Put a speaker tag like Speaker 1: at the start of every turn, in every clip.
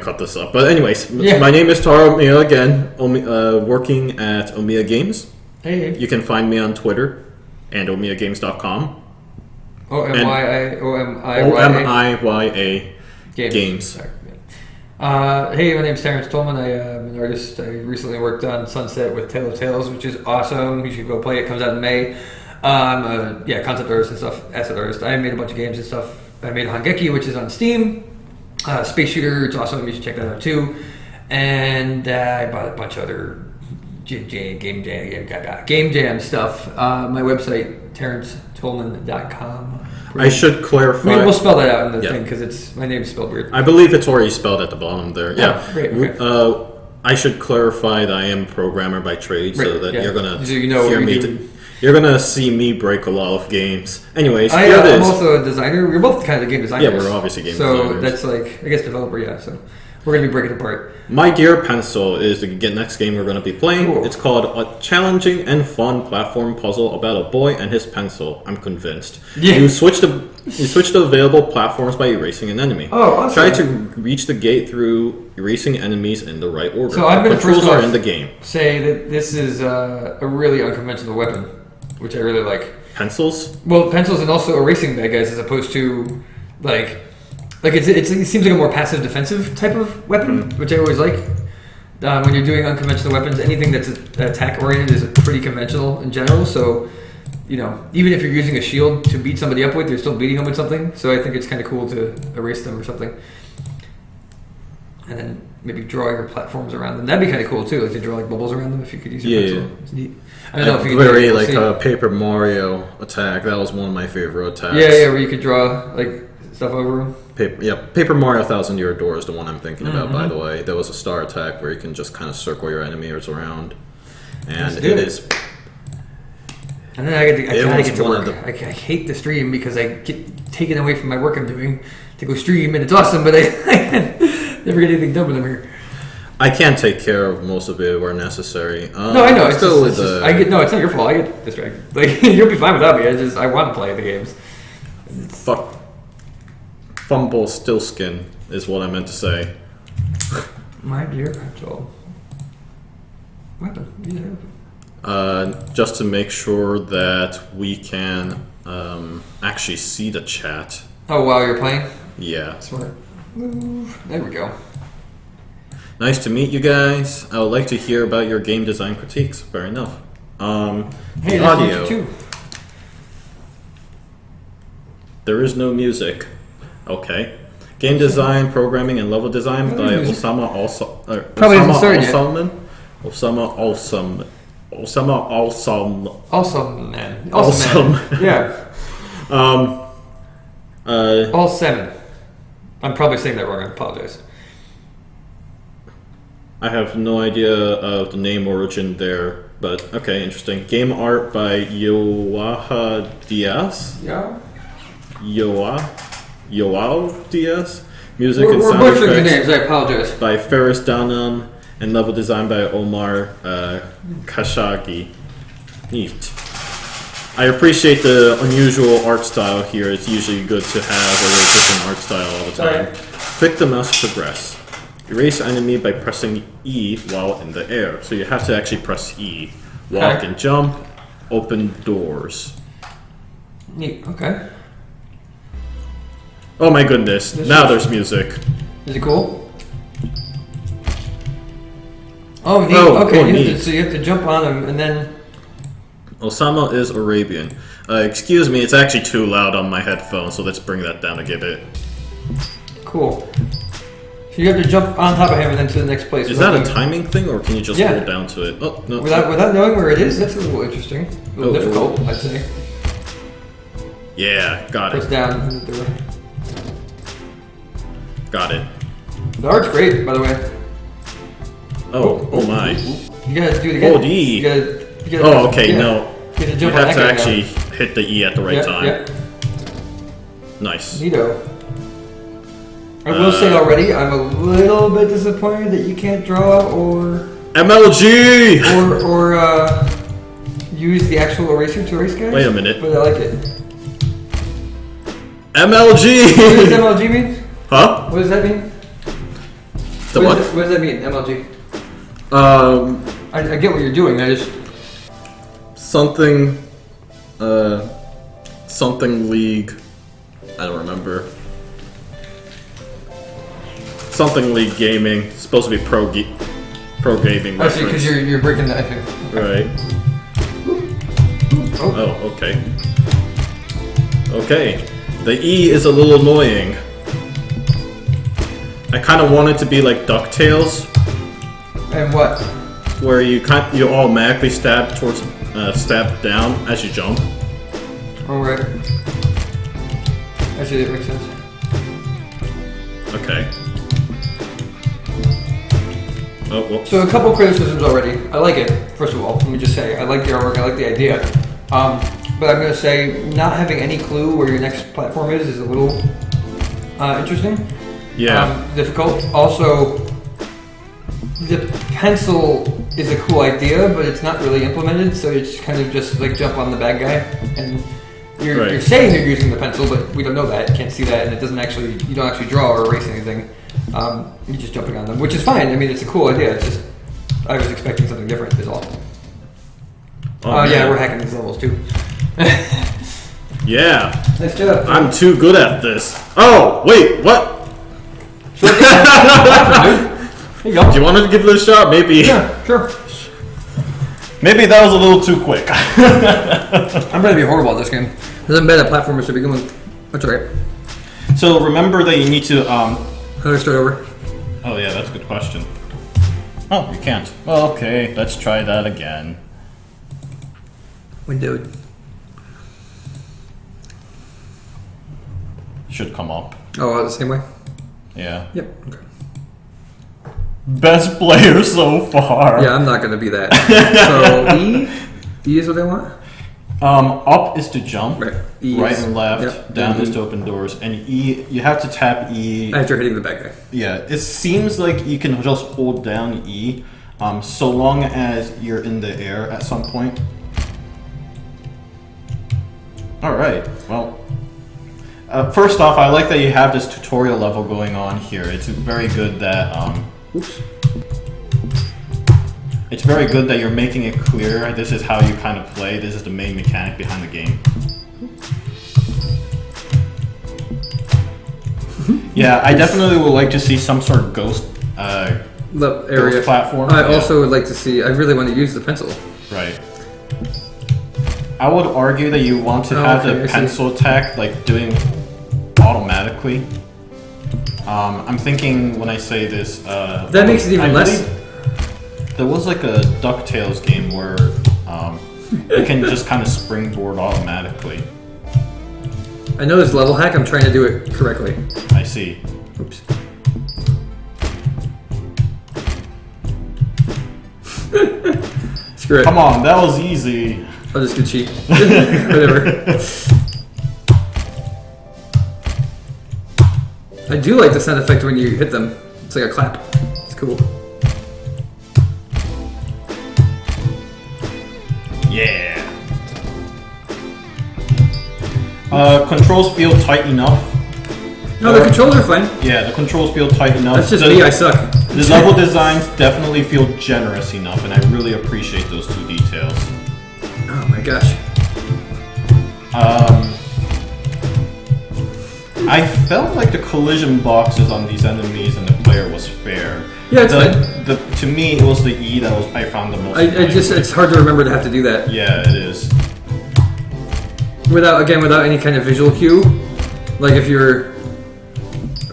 Speaker 1: cut this up. But anyways, my name is Taro Omiya again, working at Omiya Games.
Speaker 2: Hey.
Speaker 1: You can find me on Twitter and omiyagames.com. OMIYA Games.
Speaker 2: Sorry. Hey, my name's Terrence Tolman. I am an artist. I recently worked on Sunset with Tale of Tales, which is awesome. You should go play it. It comes out in May. I'm a concept artist and stuff, asset artist. I made a bunch of games and stuff. I made Hangeki, which is on Steam. Space Shooter, it's awesome. You should check that out too. And I bought a bunch of other game jam stuff. My website, terrencetolman.com.
Speaker 1: I should clarify.
Speaker 2: We'll spell that out in the thing because my name's spelled weird.
Speaker 1: I believe it's already spelled at the bottom there. Yeah.
Speaker 2: Great. Okay.
Speaker 1: I should clarify that I am a programmer by trade, so that you're gonna
Speaker 2: hear me.
Speaker 1: You're gonna see me break a lot of games. Anyways,
Speaker 2: I'm also a designer. We're both kind of game designers.
Speaker 1: Yeah, we're obviously game designers.
Speaker 2: So that's I guess developer. Yeah. So we're gonna be breaking it apart.
Speaker 1: My Dear Pencil is the next game we're gonna be playing. Cool. It's called a challenging and fun platform puzzle about a boy and his pencil. I'm convinced. Yeah. You switch the available platforms by erasing an enemy.
Speaker 2: Oh, awesome.
Speaker 1: Try to reach the gate through erasing enemies in the right order.
Speaker 2: So I'm gonna
Speaker 1: controls are in the game.
Speaker 2: Say that this is a really unconventional weapon, which I really like.
Speaker 1: Pencils?
Speaker 2: Well, pencils and also erasing bad guys as opposed to it seems like a more passive defensive type of weapon, which I always like. When you're doing unconventional weapons, anything that's attack oriented is pretty conventional in general. So, even if you're using a shield to beat somebody up with, you're still beating them with something. So I think it's kind of cool to erase them or something. And then maybe draw your platforms around them. That'd be kind of cool too, like to draw bubbles around them if you could use your pencil. It's neat. I don't know if you could
Speaker 1: do it. A Paper Mario attack. That was one of my favorite attacks.
Speaker 2: Yeah, where you could draw stuff over them.
Speaker 1: Paper Mario 1,000 Year Door is the one I'm thinking about. By the way, there was a star attack where you can just kind of circle your enemies around, and it is.
Speaker 2: And then I get to work. I hate the stream because I get taken away from my work I'm doing to go stream, and it's awesome, but I never get anything done with them here.
Speaker 1: I can't take care of most of it where necessary.
Speaker 2: No, I know. It's not your fault. I get distracted. You'll be fine without me. I want to play the games.
Speaker 1: Fuck. Fumble Stillskin is what I meant to say.
Speaker 2: My Dear Pencil. Weapon.
Speaker 1: Just to make sure that we can actually see the chat.
Speaker 2: Oh, while you're playing?
Speaker 1: Yeah.
Speaker 2: Smart. There we go.
Speaker 1: Nice to meet you guys. I would like to hear about your game design critiques. Fair enough.
Speaker 2: Hey,
Speaker 1: the audio.
Speaker 2: You too.
Speaker 1: There is no music. Okay. Game design, programming, and level design by Osama
Speaker 2: man.
Speaker 1: Awesome.
Speaker 2: Yeah. All 7. I'm probably saying that wrong. I apologize.
Speaker 1: I have no idea of the name origin there, but okay, interesting. Game art by Yoaha Diaz.
Speaker 2: Yeah.
Speaker 1: Yoao Diaz. Music and
Speaker 2: sound
Speaker 1: effects.
Speaker 2: We're butchering the names. I apologize.
Speaker 1: By Ferris Danan, and level design by Omar Khashoggi. Neat. I appreciate the unusual art style here. It's usually good to have a different art style all the time. Click the mouse to progress. Erase enemy by pressing E while in the air. So you have to actually press E. Walk and jump. Open doors.
Speaker 2: Neat. Okay.
Speaker 1: Oh my goodness. Now there's music.
Speaker 2: Is it cool? Oh, neat. Okay.
Speaker 1: Neat.
Speaker 2: So you have to jump on them and then...
Speaker 1: Osama is Arabian. Excuse me, it's actually too loud on my headphones, so let's bring that down a bit.
Speaker 2: Cool. So you have to jump on top of him and then to the next place.
Speaker 1: Is that a timing thing, or can you just hold down to it? Oh, no.
Speaker 2: Without knowing where it is, that's a little interesting. A little difficult, I'd say.
Speaker 1: Yeah, got it.
Speaker 2: Press down.
Speaker 1: Got it.
Speaker 2: The art's great, by the way.
Speaker 1: Oh my.
Speaker 2: You gotta do it again.
Speaker 1: Hold E. No. You have to actually hit the E at the right time. Yeah. Nice.
Speaker 2: Neato. I will say already, I'm a little bit disappointed that you can't draw or...
Speaker 1: MLG!
Speaker 2: Or use the actual eraser to erase guys.
Speaker 1: Wait a minute.
Speaker 2: But I like it.
Speaker 1: MLG!
Speaker 2: What does MLG mean?
Speaker 1: Huh?
Speaker 2: What does that mean?
Speaker 1: The what?
Speaker 2: What does that mean, MLG? I get what you're doing. I just
Speaker 1: Something league. I don't remember. Something league gaming. Supposed to be pro gaming.
Speaker 2: I see, because you're breaking that.
Speaker 1: Right. Oh, okay. Okay. The E is a little annoying. I kind of want it to be like DuckTales,
Speaker 2: And what?
Speaker 1: where you automatically stab down as you jump.
Speaker 2: Oh, right. I see, that makes sense.
Speaker 1: Okay. Oh, whoops.
Speaker 2: So a couple criticisms already. I like it, first of all. Let me just say, I like the artwork, I like the idea. But I'm going to say, not having any clue where your next platform is a little interesting.
Speaker 1: Yeah.
Speaker 2: Difficult. Also, the pencil is a cool idea, but it's not really implemented, so it's kind of just like jump on the bad guy. And you're saying you're using the pencil, but we don't know that. You can't see that, and it doesn't actually, you don't actually draw or erase anything. You're just jumping on them, which is fine. I mean, it's a cool idea. It's just, I was expecting something different, is all. Yeah, we're hacking these levels too.
Speaker 1: Yeah.
Speaker 2: Nice job.
Speaker 1: I'm too good at this. Oh, wait, what?
Speaker 2: There you go.
Speaker 1: Do you want to give it a shot? Maybe.
Speaker 2: Yeah, sure.
Speaker 1: Maybe that was a little too quick.
Speaker 2: I'm going to be horrible at this game. Because I'm bad at platformers to begin with. That's alright.
Speaker 1: So remember that you need to
Speaker 2: How do I start over?
Speaker 1: Oh yeah, that's a good question. Oh, you can't. Well, okay, let's try that again.
Speaker 2: Windowed.
Speaker 1: Should come up.
Speaker 2: Oh, the same way?
Speaker 1: Yeah.
Speaker 2: Yep. Okay.
Speaker 1: Best player so far.
Speaker 2: Yeah, I'm not going to be that. So, E? E is what I want?
Speaker 1: Up is to jump.
Speaker 2: Right. E
Speaker 1: right
Speaker 2: is,
Speaker 1: and left.
Speaker 2: Yep.
Speaker 1: Down
Speaker 2: E.
Speaker 1: is to open doors. And E, you have to tap E.
Speaker 2: After hitting the bad guy.
Speaker 1: Yeah, it seems like you can just hold down E, so long as you're in the air at some point. Alright, well, first off, I like that you have this tutorial level going on here. It's very good that, oops. It's very good that you're making it clear this is how you kind of play, this is the main mechanic behind the game. Yeah, I definitely would like to see some sort of ghost
Speaker 2: Area
Speaker 1: platform.
Speaker 2: I also would like to see, I really want to use the pencil.
Speaker 1: Right. I would argue that you want to have the pencil attack like doing automatically. I'm thinking when I say this.
Speaker 2: That makes it even less.
Speaker 1: There was like a DuckTales game where you can just kind of springboard automatically.
Speaker 2: I know this level hack, I'm trying to do it correctly.
Speaker 1: I see.
Speaker 2: Oops. Screw it.
Speaker 1: Come on, that was easy.
Speaker 2: I'll just go cheat. Whatever. I do like the sound effect when you hit them. It's like a clap. It's cool.
Speaker 1: Yeah. Controls feel tight enough.
Speaker 2: No, the controls are fine.
Speaker 1: Yeah, the controls feel tight enough.
Speaker 2: That's just me, I suck.
Speaker 1: The level designs definitely feel generous enough, and I really appreciate those two details.
Speaker 2: Oh my gosh.
Speaker 1: I felt like the collision boxes on these enemies and the player was fair.
Speaker 2: Yeah, it's fine.
Speaker 1: To me, it was the E that I found the most.
Speaker 2: It's hard to remember to have to do that.
Speaker 1: Yeah, it is.
Speaker 2: Without any kind of visual cue. Like if you're...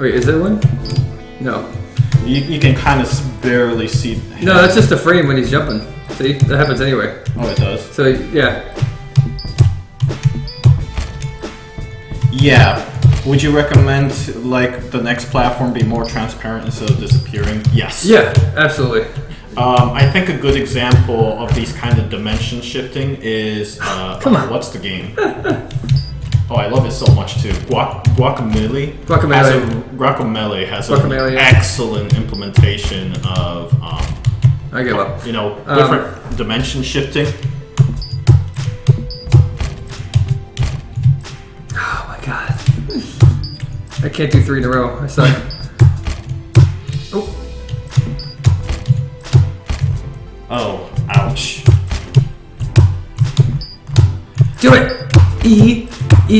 Speaker 2: Wait, is there one? No.
Speaker 1: You can kind of barely see him.
Speaker 2: No, that's just a frame when he's jumping. See? That happens anyway.
Speaker 1: Oh, it does?
Speaker 2: So, yeah.
Speaker 1: Yeah. Would you recommend, like, the next platform be more transparent instead of disappearing? Yes.
Speaker 2: Yeah, absolutely.
Speaker 1: I think a good example of these kind of dimension shifting is...
Speaker 2: Come on.
Speaker 1: What's the game? Oh, I love it so much too. Guacamole. Guacamole has an excellent implementation of
Speaker 2: I give up.
Speaker 1: Different dimension shifting.
Speaker 2: Oh my god. I can't do 3 in a row. I suck. Oh.
Speaker 1: Oh, ouch.
Speaker 2: Do it! E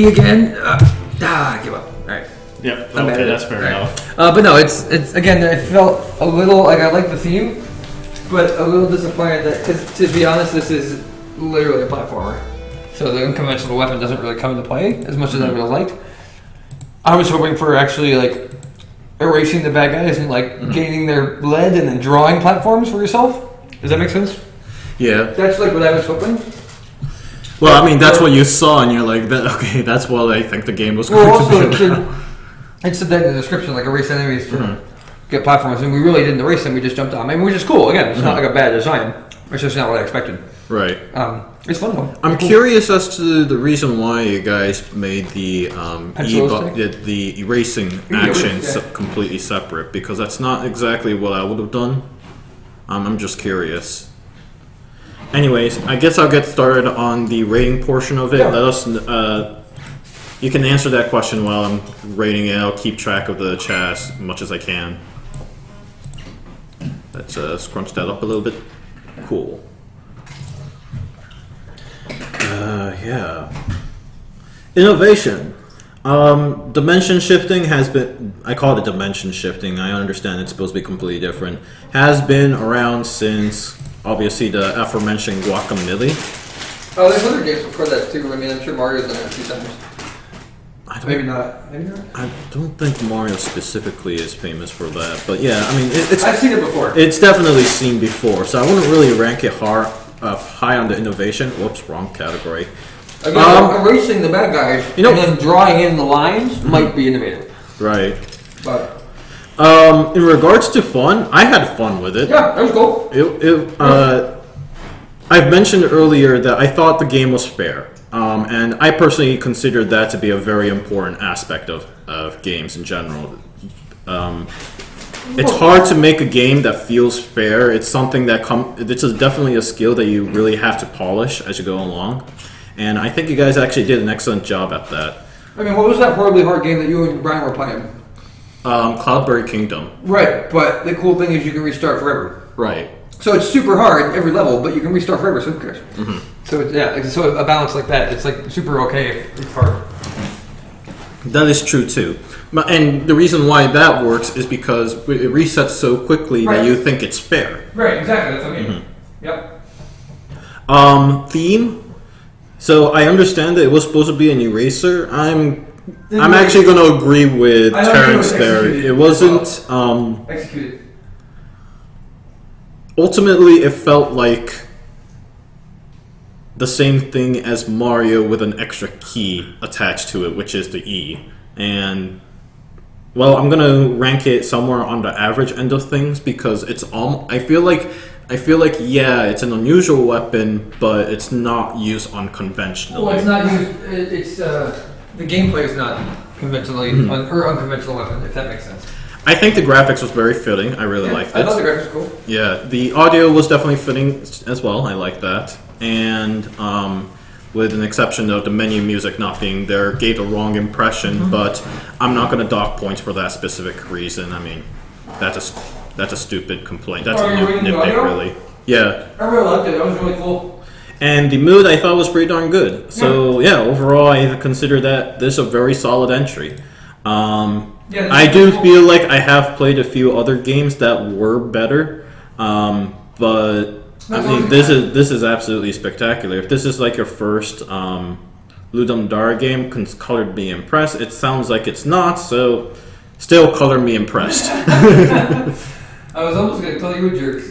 Speaker 2: again. I give up. Alright.
Speaker 1: Yep,
Speaker 2: I'm
Speaker 1: okay,
Speaker 2: at
Speaker 1: that's
Speaker 2: it.
Speaker 1: fair
Speaker 2: Right.
Speaker 1: enough.
Speaker 2: But no, it's again, I felt a little, like I like the theme, but a little disappointed that, because to be honest, this is literally a platformer. So the unconventional weapon doesn't really come into play as much as I would have liked. I was hoping for actually like erasing the bad guys and like gaining their lead and then drawing platforms for yourself. Does that make sense?
Speaker 1: Yeah.
Speaker 2: That's like what I was hoping.
Speaker 1: Well, I mean, that's what you saw, and you're like, okay, that's what I think the game was going
Speaker 2: Well,
Speaker 1: to
Speaker 2: also,
Speaker 1: be about.
Speaker 2: it said that in the description, like erase enemies to get platforms, and we really didn't erase them, we just jumped on. I mean, which is cool. Again, it's not like a bad design. It's just not what I expected.
Speaker 1: Right.
Speaker 2: It's fun though.
Speaker 1: I'm curious as to the reason why you guys made the the erasing action completely separate, because that's not exactly what I would have done. I'm just curious. Anyways, I guess I'll get started on the rating portion of it.
Speaker 2: Yeah.
Speaker 1: Let us. You can answer that question while I'm rating it. I'll keep track of the chat as much as I can. Let's scrunch that up a little bit. Cool. Yeah. Innovation. Dimension shifting has been, I call it dimension shifting, I understand it's supposed to be completely different, has been around since, obviously, the aforementioned Guacamelee.
Speaker 2: Oh, there's other games before that too. I mean, I'm sure Mario's done it a few times. Maybe not.
Speaker 1: I don't think Mario specifically is famous for that, but yeah, I mean, it's...
Speaker 2: I've seen it before.
Speaker 1: It's definitely seen before, so I wouldn't really rank it high on the innovation. Whoops, wrong category.
Speaker 2: Again, erasing the bad guys and then drawing in the lines might be innovative.
Speaker 1: Right.
Speaker 2: But
Speaker 1: in regards to fun, I had fun with it.
Speaker 2: yeah, that was cool.
Speaker 1: I've mentioned earlier that I thought the game was fair, and I personally considered that to be a very important aspect of games in general. It's hard to make a game that feels fair. It's something that this is definitely a skill that you really have to polish as you go along, and I think you guys actually did an excellent job at that.
Speaker 2: I mean, what was that horribly hard game that you and Brian were playing?
Speaker 1: Cloudberry Kingdom.
Speaker 2: Right, but the cool thing is you can restart forever.
Speaker 1: Right.
Speaker 2: So it's super hard every level, but you can restart forever, so who cares? So so a balance like that, it's like super okay if it's hard.
Speaker 1: That is true too. And the reason why that works is because it resets so quickly that you think it's fair.
Speaker 2: Right, exactly, that's okay. Yep.
Speaker 1: Theme. So I understand that it was supposed to be an eraser. I'm actually going to agree with Terrence there. It wasn't.
Speaker 2: Executed.
Speaker 1: Ultimately, it felt like the same thing as Mario with an extra key attached to it, which is the E. And well, I'm gonna rank it somewhere on the average end of things because it's I feel like yeah, it's an unusual weapon, but it's not used unconventionally.
Speaker 2: Well, it's not used. It's the gameplay is not conventionally or unconventional weapon, if that makes sense.
Speaker 1: I think the graphics was very fitting. I really liked it.
Speaker 2: I thought the graphics were cool.
Speaker 1: Yeah, the audio was definitely fitting as well. I like that. And with an exception of the menu music not being there, gave the wrong impression. But I'm not going to dock points for that specific reason. I mean, that's a stupid complaint. That's a nitpick, really. Yeah.
Speaker 2: I really liked it. That was really cool.
Speaker 1: And the mood I thought was pretty darn good. So yeah, overall I consider that this a very solid entry. I do feel like I have played a few other games that were better, but I mean this is absolutely spectacular. If this is like your first Ludum Dare game, colored me impressed. It sounds like it's not, so still color me impressed.
Speaker 2: I was almost going to call you a jerk.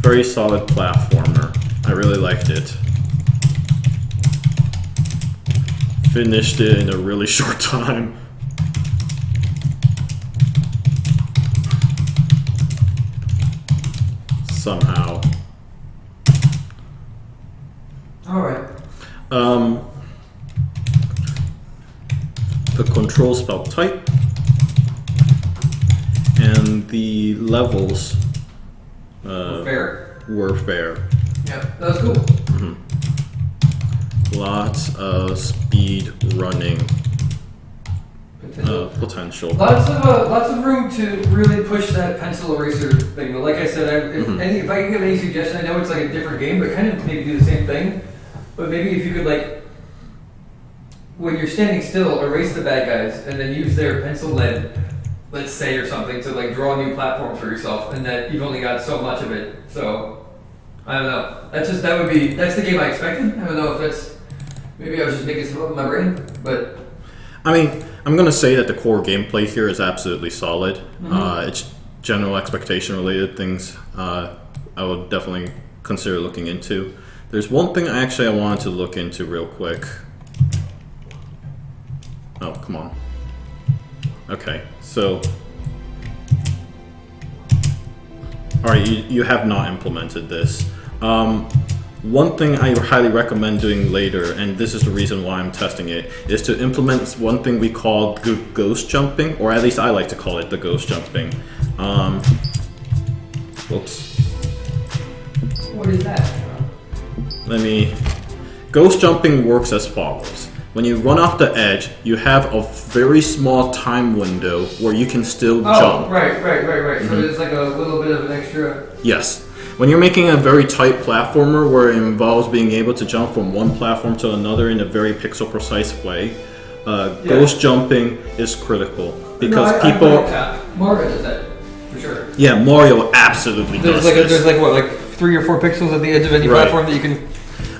Speaker 1: Very solid platformer. I really liked it. Finished it in a really short time. Somehow.
Speaker 2: Alright.
Speaker 1: The controls felt tight. And the levels were fair.
Speaker 2: Yeah, that was cool.
Speaker 1: Lots of speed running potential.
Speaker 2: Lots of room to really push that pencil eraser thing. But like I said, if I can give any suggestion, I know it's like a different game, but kind of maybe do the same thing. But maybe if you could like, when you're standing still, erase the bad guys and then use their pencil lead, let's say, or something, to like draw new platforms for yourself, and that you've only got so much of it. So I don't know. That's the game I expected. I don't know if that's, maybe I was just making stuff up in my brain, but
Speaker 1: I mean, I'm gonna say that the core gameplay here is absolutely solid. It's general expectation related things I would definitely consider looking into. There's one thing I wanted to look into real quick. Oh, come on. Okay, so alright, you have not implemented this. One thing I highly recommend doing later, and this is the reason why I'm testing it, is to implement one thing we call ghost jumping, or at least I like to call it the ghost jumping. Whoops.
Speaker 2: what is that?
Speaker 1: Ghost jumping works as follows. When you run off the edge, you have a very small time window where you can still jump.
Speaker 2: Right. So there's like a little bit of an extra.
Speaker 1: Yes. When you're making a very tight platformer where it involves being able to jump from one platform to another in a very pixel precise way, ghost jumping is critical because
Speaker 2: Mario does that for sure.
Speaker 1: Yeah, Mario absolutely does.
Speaker 2: There's like 3 or 4 pixels at the edge of any platform that you can.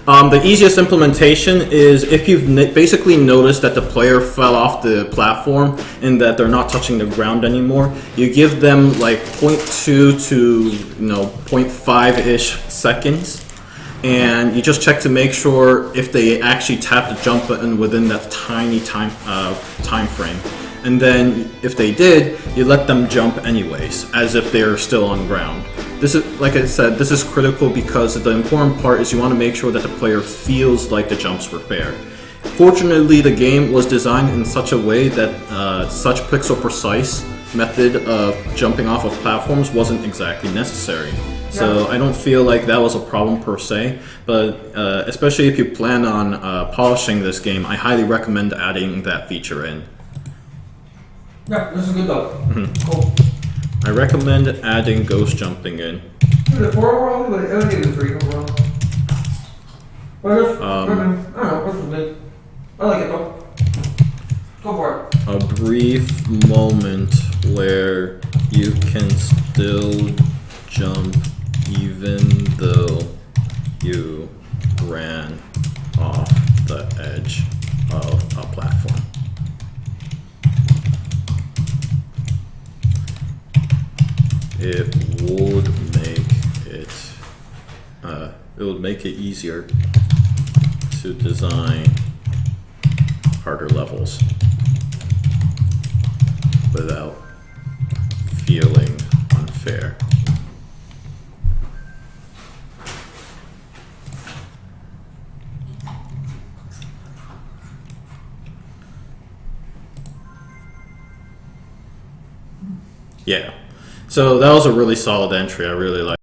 Speaker 1: The easiest implementation is if you've basically noticed that the player fell off the platform and that they're not touching the ground anymore, you give them like 0.2 to 0.5-ish seconds, and you just check to make sure if they actually tap the jump button within that tiny time frame. And then if they did, you let them jump anyways, as if they're still on ground. This is, like I said, this is critical because the important part is you want to make sure that the player feels like the jumps were fair. Fortunately, the game was designed in such a way that such pixel precise method of jumping off of platforms wasn't exactly necessary. So I don't feel like that was a problem per se, but especially if you plan on polishing this game, I highly recommend adding that feature in.
Speaker 2: Yeah, this is good though. Cool.
Speaker 1: I recommend adding ghost jumping in.
Speaker 2: Is it 4 overall? I would give it 3 overall. I don't know, what's me? I like it though. Go for it.
Speaker 1: A brief moment where you can still jump even though you ran off the edge of a platform. It would make it easier to design harder levels without feeling unfair. Yeah. So that was a really solid entry. I really like